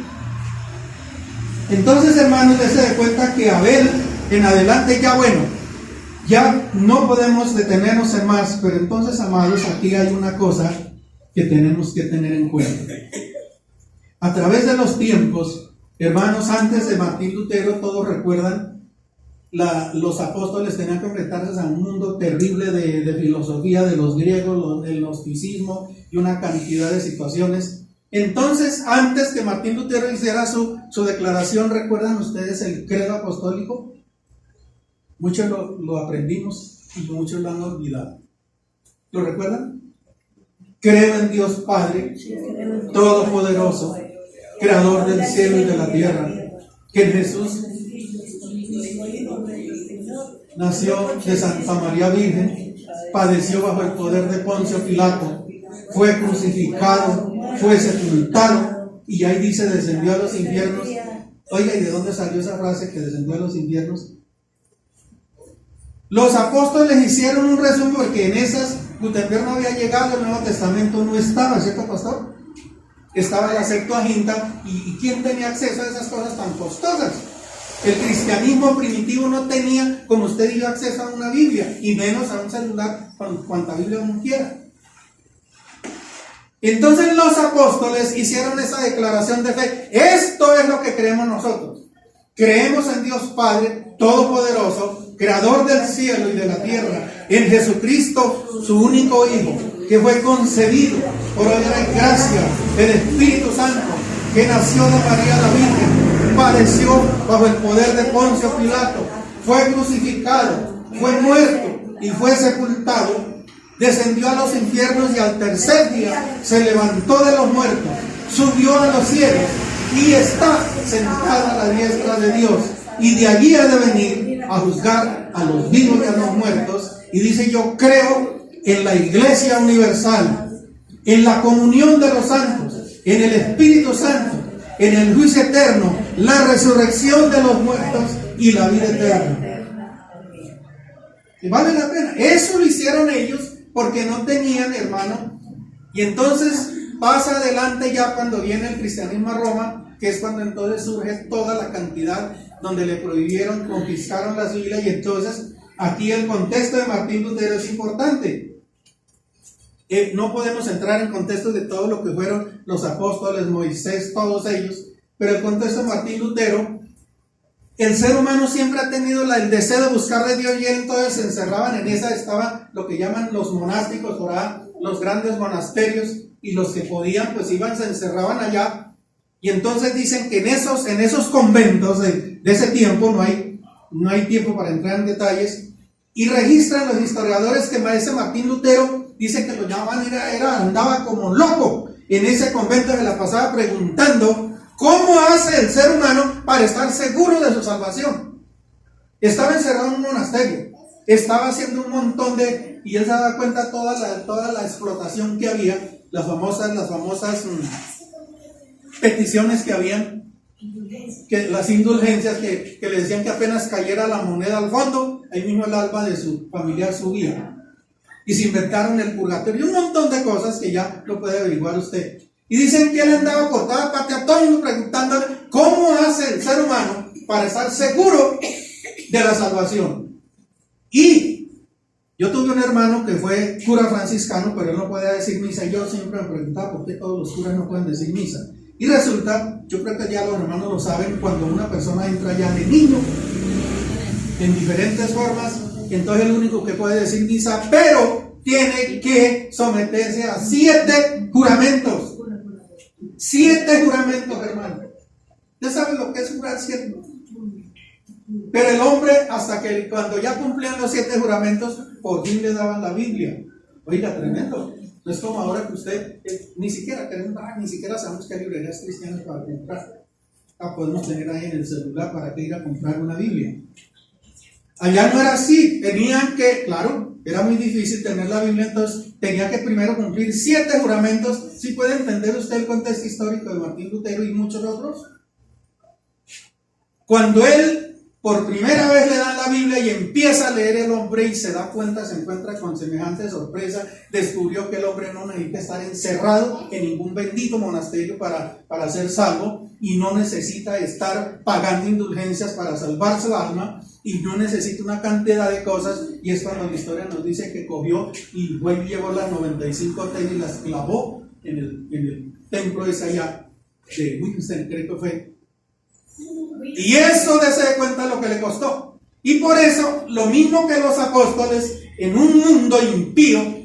hermanos, dése de cuenta que Abel en adelante ya, bueno, ya no podemos detenernos en más, pero entonces, amados, aquí hay una cosa que tenemos que tener en cuenta. A través de los tiempos, hermanos, antes de Martín Lutero, todos recuerdan, los apóstoles tenían que enfrentarse a un mundo terrible de filosofía de los griegos, el gnosticismo y una cantidad de situaciones. Entonces, antes que Martín Lutero hiciera su declaración, ¿recuerdan ustedes el credo apostólico? Muchos lo aprendimos y muchos lo han olvidado. ¿Lo recuerdan? Creo en Dios Padre Todopoderoso, Creador del cielo y de la tierra, que en Jesús nació de Santa María Virgen, padeció bajo el poder de Poncio Pilato, fue crucificado, fue sepultado, y ahí dice descendió a los infiernos. Oiga, ¿y de dónde salió esa frase que descendió a los infiernos? Los apóstoles hicieron un resumen porque en esas Gutenberg no había llegado, el Nuevo Testamento no estaba, ¿cierto, pastor? Estaba la Septuaginta, y ¿quién tenía acceso a esas cosas tan costosas? El cristianismo primitivo no tenía, como usted y yo, acceso a una Biblia, y menos a un celular con cuanta Biblia uno quiera. Entonces los apóstoles hicieron esa declaración de fe. Esto es lo que creemos nosotros. Creemos en Dios Padre Todopoderoso, Creador del cielo y de la tierra, en Jesucristo, su único Hijo, que fue concebido por obra y gracia del Espíritu Santo, que nació de María la Virgen, padeció bajo el poder de Poncio Pilato, fue crucificado, fue muerto y fue sepultado, descendió a los infiernos y al tercer día se levantó de los muertos, subió a los cielos y está sentado a la diestra de Dios, y de allí ha de venir a juzgar a los vivos y a los muertos. Y dice: yo creo en la Iglesia universal, en la comunión de los santos, en el Espíritu Santo, en el juicio eterno, la resurrección de los muertos y la vida eterna. Y vale la pena. Eso lo hicieron ellos porque no tenían, hermano. Y entonces pasa adelante ya cuando viene el cristianismo a Roma, que es cuando entonces surge toda la cantidad donde le prohibieron, confiscaron las Biblias. Y entonces aquí el contexto de Martín Lutero es importante. No podemos entrar en contextos de todo lo que fueron los apóstoles, Moisés, todos ellos, pero el contexto de Martín Lutero, el ser humano siempre ha tenido el deseo de buscar de Dios, y él entonces se encerraban en esa, estaban lo que llaman los monásticos, por ahí, los grandes monasterios, y los que podían pues iban, se encerraban allá. Y entonces dicen que en esos conventos de ese tiempo, no hay tiempo para entrar en detalles, y registran los historiadores que ese Martín Lutero dice que lo llamaban, andaba como loco en ese convento, se la pasaba preguntando cómo hace el ser humano para estar seguro de su salvación. Estaba encerrado en un monasterio, estaba haciendo un montón y él se daba cuenta toda la explotación que había, las famosas peticiones que habían, las indulgencias que le decían que apenas cayera la moneda al fondo, ahí mismo el alma de su familiar subía. Y se inventaron el purgatorio, un montón de cosas que ya lo puede averiguar usted. Y dicen que él andaba por toda parte a todo el mundo preguntándole cómo hace el ser humano para estar seguro de la salvación. Y yo tuve un hermano que fue cura franciscano, pero él no podía decir misa, y yo siempre me preguntaba por qué todos los curas no pueden decir misa. Y resulta, yo creo que ya los hermanos lo saben, cuando una persona entra ya de niño, en diferentes formas, entonces el único que puede decir misa, pero tiene que someterse a 7 juramentos. 7 juramentos, hermano. ¿Ya saben lo que es jurar 7? Pero el hombre, hasta que cuando ya cumplían los 7 juramentos, por fin le daban la Biblia. Oiga, tremendo. No es como ahora que usted ni siquiera sabemos qué librerías cristianas para comprar. La podemos tener ahí en el celular, para que ir a comprar una Biblia. Allá no era así, tenían que, claro, era muy difícil tener la Biblia, entonces tenía que primero cumplir 7 juramentos. ¿Sí puede entender usted el contexto histórico de Martín Lutero y muchos otros? Cuando él por primera vez le dan la Biblia y empieza a leer el hombre y se da cuenta, se encuentra con semejante sorpresa, descubrió que el hombre no necesita estar encerrado en ningún bendito monasterio para ser salvo, y no necesita estar pagando indulgencias para salvar su alma, y no necesita una cantidad de cosas. Y es cuando la historia nos dice que cogió y fue y llevó las 95 telas y las clavó en el templo ese allá de Wittgenstein, creo que fue. Y eso dése cuenta lo que le costó. Y por eso, lo mismo que los apóstoles, en un mundo impío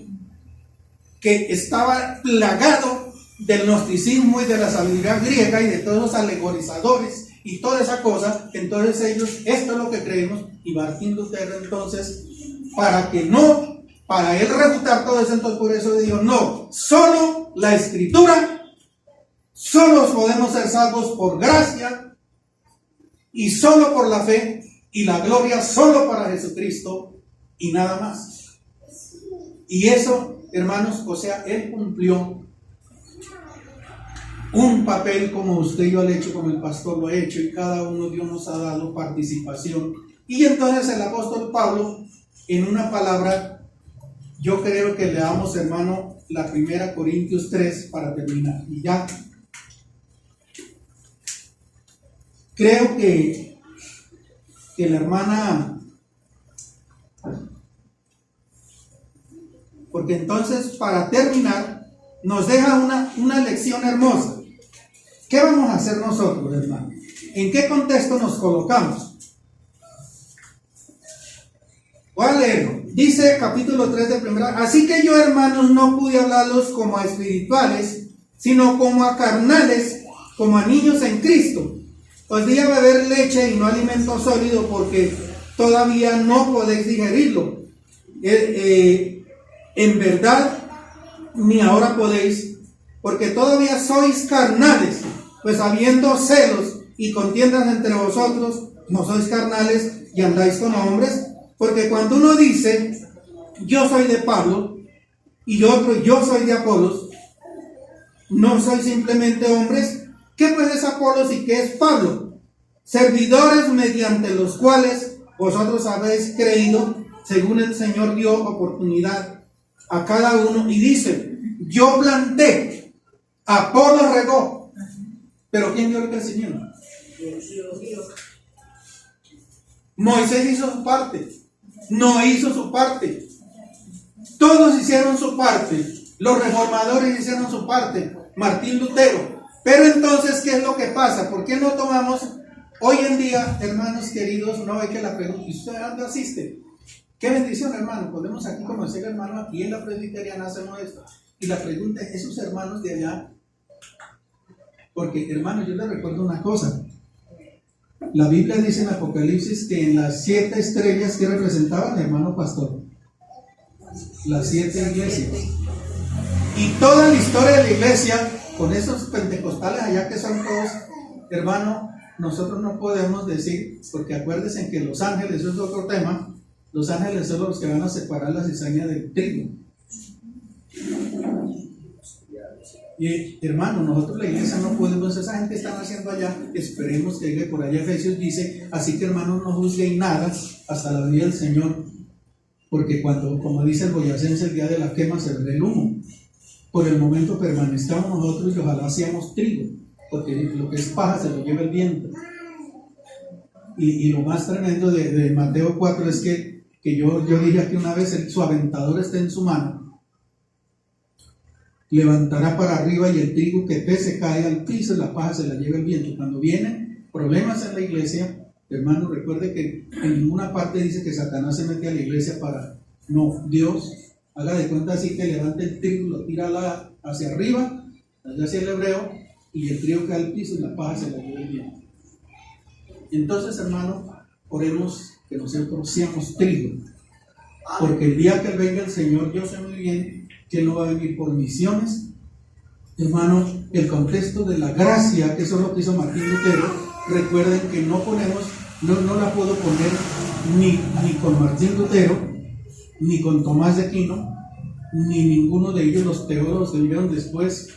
que estaba plagado del gnosticismo y de la sabiduría griega y de todos los alegorizadores y toda esa cosa, entonces ellos, esto es lo que creemos, y Martín Lutero entonces, para él refutar todo eso, entonces por eso dijo, no, solo la Escritura, solo podemos ser salvos por gracia y solo por la fe, y la gloria solo para Jesucristo y nada más. Y eso, hermanos, o sea, él cumplió un papel como usted y yo lo he hecho, como el pastor lo ha hecho, y cada uno Dios nos ha dado participación. Y entonces el apóstol Pablo, en una palabra, yo creo que leamos, hermano, la 1 Corintios 3 para terminar. Y ya creo que la hermana, porque entonces para terminar nos deja una lección hermosa. ¿Qué vamos a hacer nosotros, hermano? ¿En qué contexto nos colocamos? Voy a leerlo. Dice capítulo 3 de primera. Así que yo, hermanos, no pude hablarlos como a espirituales, sino como a carnales, como a niños en Cristo. Os di a beber leche y no alimento sólido, porque todavía no podéis digerirlo. En verdad, ni ahora podéis, porque todavía sois carnales, pues habiendo celos y contiendas entre vosotros, no sois carnales y andáis como hombres. Porque cuando uno dice, yo soy de Pablo, y otro, yo soy de Apolos, no sois simplemente hombres. ¿Qué pues es Apolos y qué es Pablo? Servidores mediante los cuales vosotros habéis creído, según el Señor dio oportunidad a cada uno. Y dice, yo planté, Apolos regó, pero ¿quién dio el crecimiento? Moisés hizo su parte, no hizo su parte, todos hicieron su parte, los reformadores hicieron su parte, Martín Lutero. Pero entonces, ¿qué es lo que pasa? ¿Por qué no tomamos hoy en día, hermanos queridos, no hay que la pregunta, ¿y usted a dónde asiste? Qué bendición, hermano, podemos aquí conocer, hermano, aquí en la presbiteriana hacemos esto. Y la pregunta es, esos hermanos de allá, porque, hermano, yo les recuerdo una cosa. La Biblia dice en Apocalipsis que en las 7 estrellas que representaban, hermano pastor, las 7 iglesias, y toda la historia de la iglesia, con esos pentecostales allá que son todos, hermano, nosotros no podemos decir, porque acuérdense que los ángeles, eso es otro tema, los ángeles son los que van a separar la cizaña del trigo. Y hermano, nosotros la iglesia no podemos, esa gente están haciendo allá, esperemos que llegue por allá. Efesios dice, así que hermanos, no juzguen nada hasta la venida del Señor, porque cuando, como dice el boyacense, el día de la quema se ve el humo. Por el momento permanezcamos nosotros y ojalá seamos trigo, porque lo que es paja se lo lleva el viento. Y lo más tremendo de Mateo 4 es que yo dije aquí una vez, su aventador está en su mano, levantará para arriba y el trigo que pese cae al piso y la paja se la lleva el viento. Cuando vienen problemas en la iglesia, hermano, recuerde que en ninguna parte dice que Satanás se mete a la iglesia para, no, Dios haga de cuenta así que levanta el trigo, lo tira hacia arriba, hacia el hebreo, y el trigo cae al piso y la paja se la lleva el viento. Entonces, hermano, oremos que nosotros seamos trigo, porque el día que venga el Señor, yo sé muy bien que no va a venir por misiones. Hermano, el contexto de la gracia, que eso es lo que hizo Martín Lutero. Recuerden que no la puedo poner ni con Martín Lutero, ni con Tomás de Aquino, ni ninguno de ellos, los teólogos que vinieron después,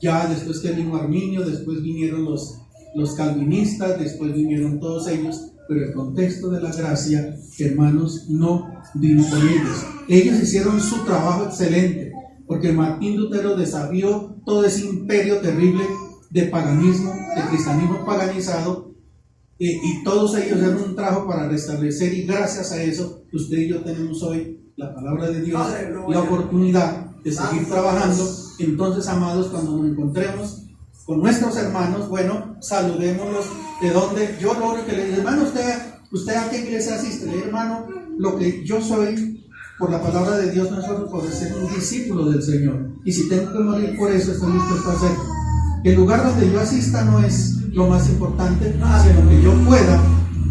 ya después que vino Arminio, después vinieron los calvinistas, después vinieron todos ellos, pero el contexto de la gracia, hermanos, no vino con ellos. Ellos hicieron su trabajo excelente, porque Martín Lutero desafió todo ese imperio terrible de paganismo, de cristianismo paganizado, y todos ellos dieron un trabajo para restablecer, y gracias a eso, usted y yo tenemos hoy la palabra de Dios, la oportunidad de seguir trabajando. Entonces, amados, cuando nos encontremos, con nuestros hermanos, bueno, saludémoslos de donde yo lo que le digo, hermano, ¿usted a qué iglesia asiste? Le digo, hermano, lo que yo soy, por la palabra de Dios, no es solo poder ser un discípulo del Señor. Y si tengo que morir por eso, estoy dispuesto a hacerlo. El lugar donde yo asista no es lo más importante, sino que yo pueda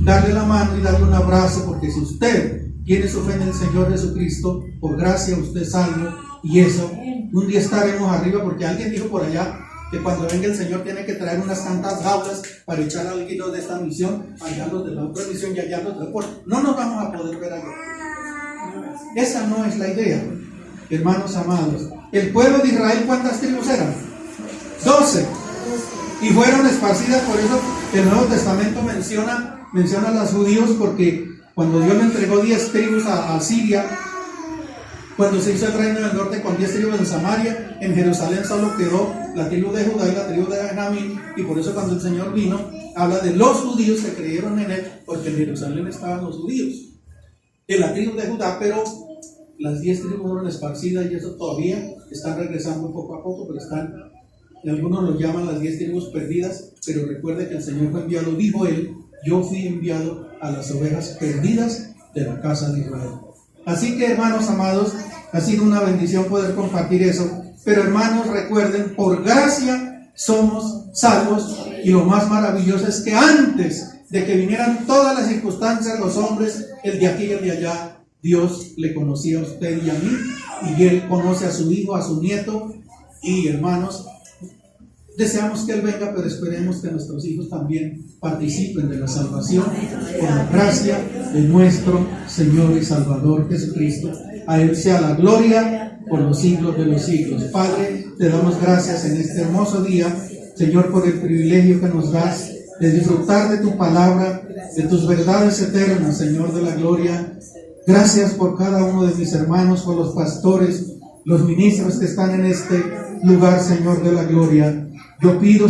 darle la mano y darle un abrazo, porque si usted tiene su fe en el Señor Jesucristo, por gracia usted es salvo, y eso, un día estaremos arriba, porque alguien dijo por allá que cuando venga el Señor tiene que traer unas tantas jaulas para echar a algunos de esta misión, allá los de la otra misión y allá los de la otra. No nos vamos a poder ver allá. Esa no es la idea, hermanos amados. El pueblo de Israel, ¿cuántas tribus eran? 12. Y fueron esparcidas, por eso el Nuevo Testamento menciona a los judíos, porque cuando Dios le entregó 10 tribus a Siria, cuando se hizo el reino del norte con 10 tribus en Samaria, en Jerusalén solo quedó la tribu de Judá y la tribu de Benjamín, y por eso cuando el Señor vino, habla de los judíos que creyeron en Él, porque en Jerusalén estaban los judíos, de la tribu de Judá, pero las 10 tribus fueron esparcidas y eso todavía están regresando poco a poco, pero están, y algunos lo llaman las 10 tribus perdidas, pero recuerde que el Señor fue enviado, dijo Él, yo fui enviado a las ovejas perdidas de la casa de Israel. Así que, hermanos amados, ha sido una bendición poder compartir eso, pero hermanos, recuerden, por gracia somos salvos, y lo más maravilloso es que antes de que vinieran todas las circunstancias, los hombres, el de aquí y el de allá, Dios le conocía a usted y a mí, y Él conoce a su hijo, a su nieto, y hermanos, deseamos que Él venga, pero esperemos que nuestros hijos también participen de la salvación por la gracia de nuestro Señor y Salvador Jesucristo. A Él sea la gloria por los siglos de los siglos. Padre, te damos gracias en este hermoso día, Señor, por el privilegio que nos das de disfrutar de tu palabra, de tus verdades eternas, Señor de la gloria. Gracias por cada uno de mis hermanos, por los pastores, los ministros que están en este lugar, Señor de la gloria. Yo pido